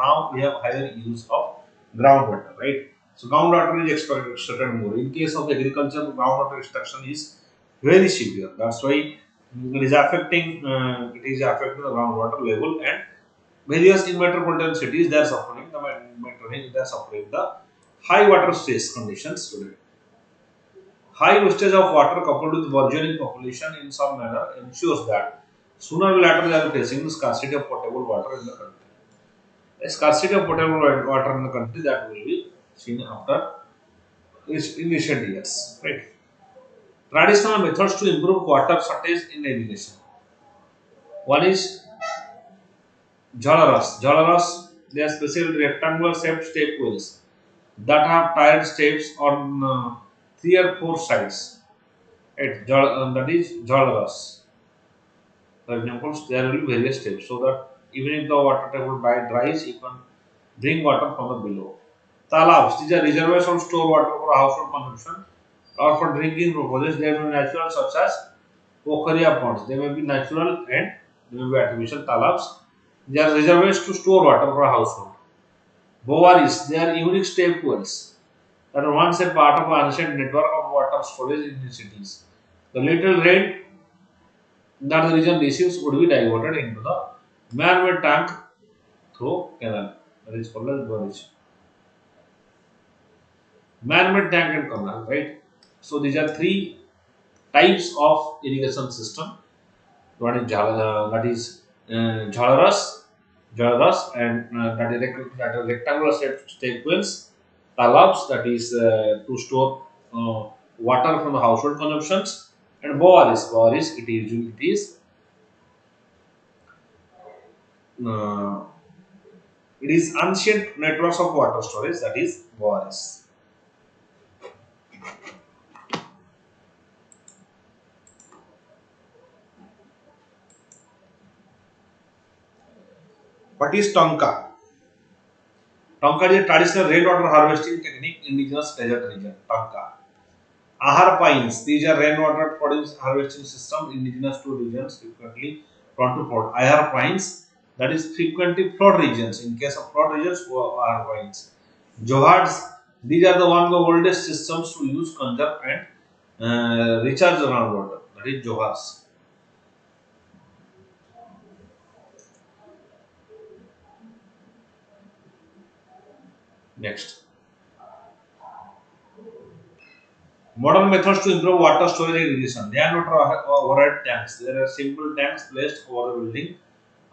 higher use of groundwater, right? So groundwater is extracted more. In case of agriculture, groundwater extraction is very severe. That's why it is affecting the groundwater level, and various in metropolitan cities they are suffering the high water stress conditions today. High wastage of water coupled with burgeoning population in some manner ensures that sooner or later they are facing the scarcity of potable water in the country. A scarcity of potable water in the country that will be seen after in recent years. Right. Traditional methods to improve water shortage in irrigation. One is Jalaras. Jalaras, they are special rectangular shaped step wells that have tiered steps on 3 or 4 sides. That is Jalaras. For example, there will be various steps so that even if the water table dries, you can bring water from the below. Talabs, these are reservoirs of store water for household consumption or for drinking purposes. They may be natural, such as Pokhariya ponds. They may be natural and they may be artificial talabs. They are reservoirs to store water for a household. Bowaris, they are unique step wells that are once a part of an ancient network of water storage in the cities. The little rain that the region receives would be diverted into the man-made tank through canal. That is called as Bowaris. Man-made tank and canal, right? So these are three types of irrigation system. One is Jalaras, and that is rectangular shaped step wells, talabs, that is to store water from the household consumptions, and Bowaris, uh, it is ancient networks of water storage, that is Bowaris. What is Tonka? Tonka is a traditional rainwater harvesting technique in indigenous desert region. Tonka. Ahar pines, these are rainwater produce harvesting system indigenous to regions frequently prone to flood. Ahar pines, that is frequently flood regions. In case of flood regions, ahar pines. Johads, these are the one of the oldest systems to use, conserve and recharge the groundwater. That is Johads. Next, modern methods to improve water storage and irrigation. They are not overhead tanks. There are simple tanks placed over the building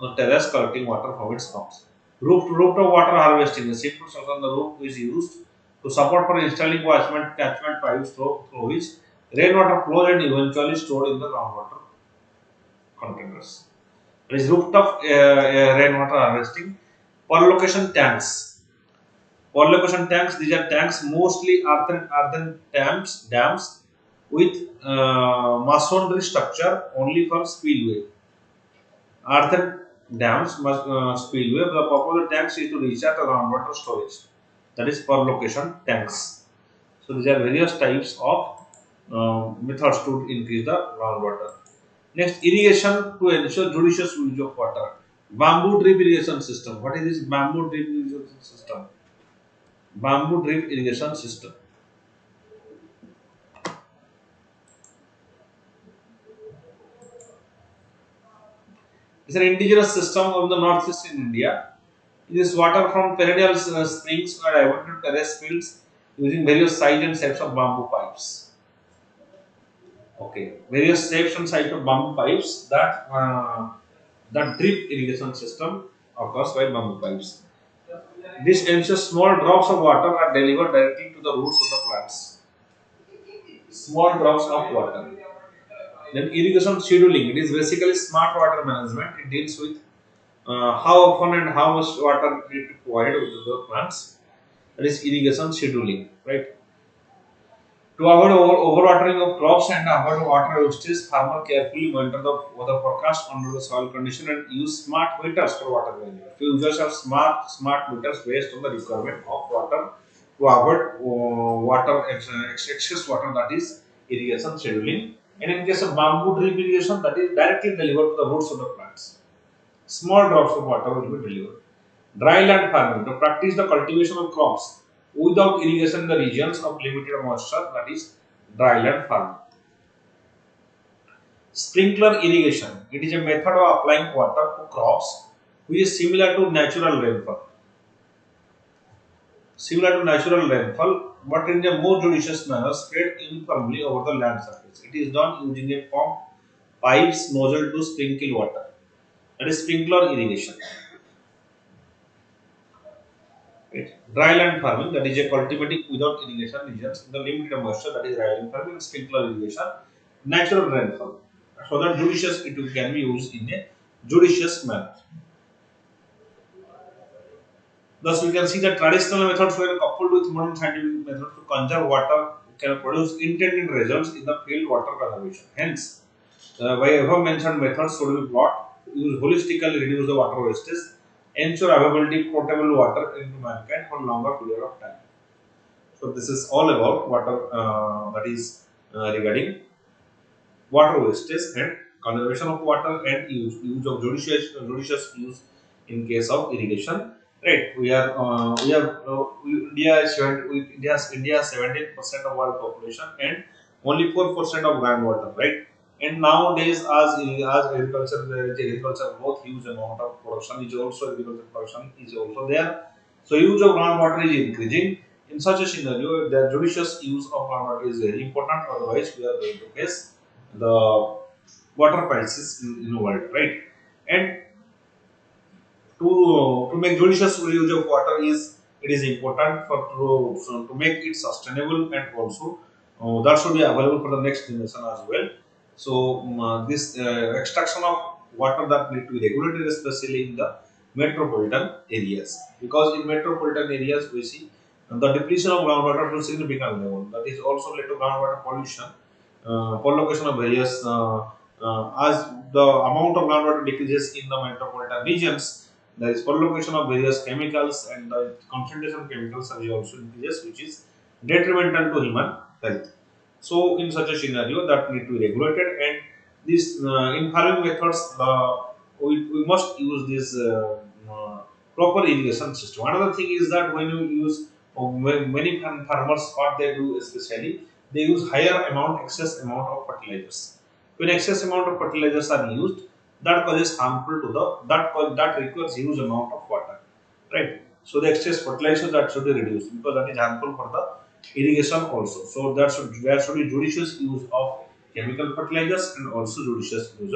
on terrace collecting water from its pumps. Rooftop water harvesting. The simple structure on the roof is used to support for installing catchment pipes through which rainwater flows and eventually stored in the groundwater containers. There is rooftop rainwater harvesting. Per location tanks. Per location tanks. These are tanks mostly earthen dams with masonry structure only for spillway. Earthen dams must spillway. The purpose of tanks is to recharge the groundwater storage. That is per location tanks. So these are various types of methods to increase the groundwater. Next, irrigation to ensure judicious use of water. Bamboo drip irrigation system. What is this bamboo drip irrigation system? Bamboo drip irrigation system. It's an indigenous system of the northeast in India. It is water from perennial springs are diverted to terrace fields using various sizes and shapes of bamboo pipes. Okay, various shapes and sizes of bamboo pipes that drip irrigation system occurs by bamboo pipes. This ensures small drops of water are delivered directly to the roots of the plants. Small drops of water. Then irrigation scheduling. It is basically smart water management. It deals with how often and how much water need to provide to the plants. That is irrigation scheduling, right? To avoid overwatering of crops and avoid water wastage, farmer carefully monitor the weather forecast under the soil condition and use smart meters for water management. So users have smart meters based on the requirement of water to avoid excess water, that is irrigation scheduling. And in case of bamboo drip irrigation, that is directly delivered to the roots of the plants. Small drops of water will be delivered. Dry land farming, to practice the cultivation of crops without irrigation in the regions of limited moisture, that is dry land farming. Sprinkler irrigation, it is a method of applying water to crops which is similar to natural rainfall. But in a more judicious manner, spread uniformly over the land surface. It is done using a pump, pipes, nozzle to sprinkle water. That is sprinkler irrigation. Right. Dry land farming, that is a cultivating without irrigation regions in the limited moisture, that is dry land farming. Sprinkler irrigation, natural rainfall. So that it can be used in a judicious manner. Thus, we can see that traditional methods were coupled with modern scientific methods to conserve water can produce intended results in the field water conservation. Hence, by above mentioned methods should be brought, use holistically, reduce the water wastage, ensure availability of potable water into mankind for longer period of time. So this is all about water, that is regarding water wastage and conservation of water and use of judicious use in case of irrigation. Right, India is India has 17% of world population and only 4% of groundwater, right? And nowadays, as agriculture both huge amount of production is also agriculture production is also there. So use of groundwater is increasing. In such a scenario, the judicious use of groundwater is very important. Otherwise, we are going to face the water crisis in the world, right? And to make judicious use of water is it is important for to make it sustainable, and also that should be available for the next generation as well. So this extraction of water that need to be regulated, especially in the metropolitan areas, because in metropolitan areas we see the depletion of groundwater to significant level. That is also led to groundwater pollution, pollution of various as the amount of groundwater decreases in the metropolitan regions, there is pollution of various chemicals and the concentration of chemicals are also increases, which is detrimental to human health. So, in such a scenario, that need to be regulated, and these in farming methods, we must use this proper irrigation system. Another thing is that when you use many farmers, what they do especially, they use excess amount of fertilizers. When excess amount of fertilizers are used, that causes harmful to the that requires huge amount of water, right? So the excess fertilizer that should be reduced because that is harmful for the irrigation also. So there should be judicious use of chemical fertilizers and also judicious use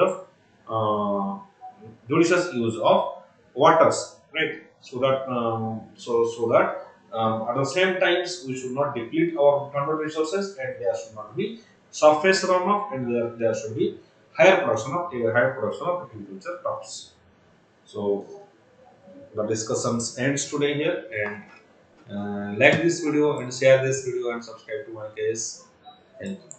of waters, right? So that at the same times we should not deplete our groundwater resources, and there should not be surface runoff, and there should be higher production of agriculture crops. So the discussions ends today here, and like this video and share this video and subscribe to my case. Thank you.